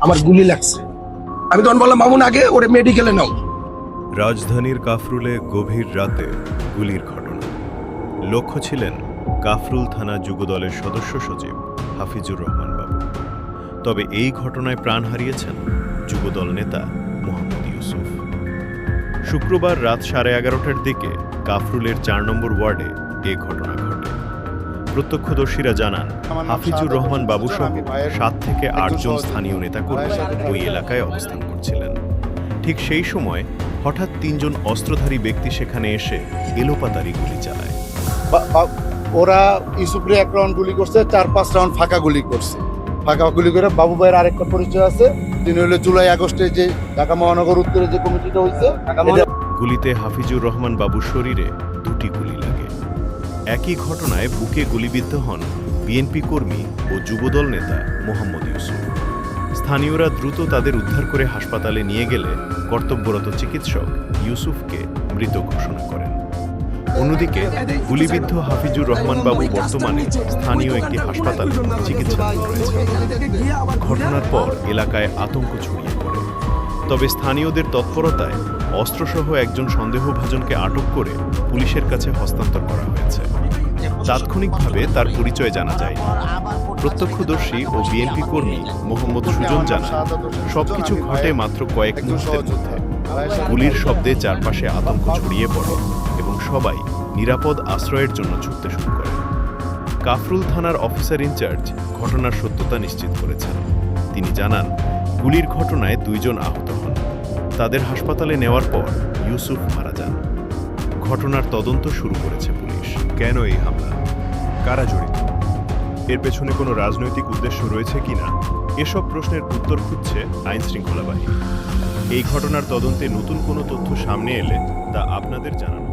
আমার গুলি লাগছে। আমি তখন বললাম মামুন আগে ওরে মেডিকেলে নাও। রাজধানীর কাফরুলে গভীর রাতে গুলির ঘটনা। লক্ষ্য ছিলেন কাফরুল থানা যুবদলের সদস্য সচিব হাফিজুর রহমান বাবু। তবে এই ঘটনায় প্রাণ হারিয়েছেন যুবদল নেতা মোহাম্মদ ইউসুফ। শুক্রবার রাত 11:30টার দিকে কাফরুলের 4 নম্বর ওয়ার্ডে এ ঘটনা ঘটে। প্রত্যক্ষদর্শীরা জানান, হাফিজুর রহমান বাবু সহ 7 থেকে 8 জন স্থানীয় নেতাকর্মী ওই এলাকায় অবস্থান করছিলেন। ঠিক সেই সময় হঠাৎ 3 জন অস্ত্রধারী ব্যক্তি সেখানে এসে এলোপাতাড়ি গুলি চালায়। ওরা ইউসুফরে 1 রাউন্ড গুলি করছে, 4-5 রাউন্ড ফাঁকা গুলি করছে। ফাঁকা গুলি করে বাবু ভাইয়ের আরেকটা পরিচয় আছে, তিনি হলো জুলাই আগস্টে যে ঢাকা মহানগর উত্তরে যে কমিটিটা হয়েছে। গুলিতে হাফিজুর রহমান বাবুর শরীরে 2টি গুলি লাগে। একই ঘটনায় বুকে গুলিবিদ্ধ হন বিএনপি কর্মী ও যুবদল নেতা মোহাম্মদ ইউসুফ। স্থানীয়রা দ্রুত তাদের উদ্ধার করে হাসপাতালে নিয়ে গেলে কর্তব্যরত চিকিৎসক ইউসুফকে মৃত ঘোষণা করেন। অন্যদিকে গুলিবিদ্ধ হাফিজুর রহমান বাবু বর্তমানে স্থানীয় একটি হাসপাতালে চিকিৎসাধীন রয়েছে। ঘটনার পর এলাকায় আতঙ্ক ছড়িয়ে পড়ে। তবে স্থানীয়দের তৎপরতায় অস্ত্রসহ একজন সন্দেহভাজনকে আটক করে পুলিশের কাছে হস্তান্তর করা হয়েছে। তাৎক্ষণিকভাবে তার পরিচয় জানা যায়। প্রত্যক্ষদর্শী ও বিএনপি কর্মী মোহাম্মদ সুজন জানান, সবকিছু ঘটে মাত্র কয়েক মুহূর্তের মধ্যে। গুলির শব্দে চারপাশে আতঙ্ক ছড়িয়ে পড়ে এবং সবাই নিরাপদ আশ্রয়ের জন্য ছুটতে শুরু করে। কাফরুল থানার অফিসার ইনচার্জ ঘটনার সত্যতা নিশ্চিত করেছেন। তিনি জানান, গুলির ঘটনায় 2 জন আহত হন। তাদের হাসপাতালে নেওয়ার পর ইউসুফ মারা যান। ঘটনার তদন্ত শুরু করেছে পুলিশ। কেন এই হামলা, কারা জড়িত, এর পেছনে কোনো রাজনৈতিক উদ্দেশ্য রয়েছে কিনা, এসব প্রশ্নের উত্তর খুঁজছে আইন শৃঙ্খলা বাহিনী। এই ঘটনার তদন্তে নতুন কোনো তথ্য সামনে এলে তা আপনাদের জানানো।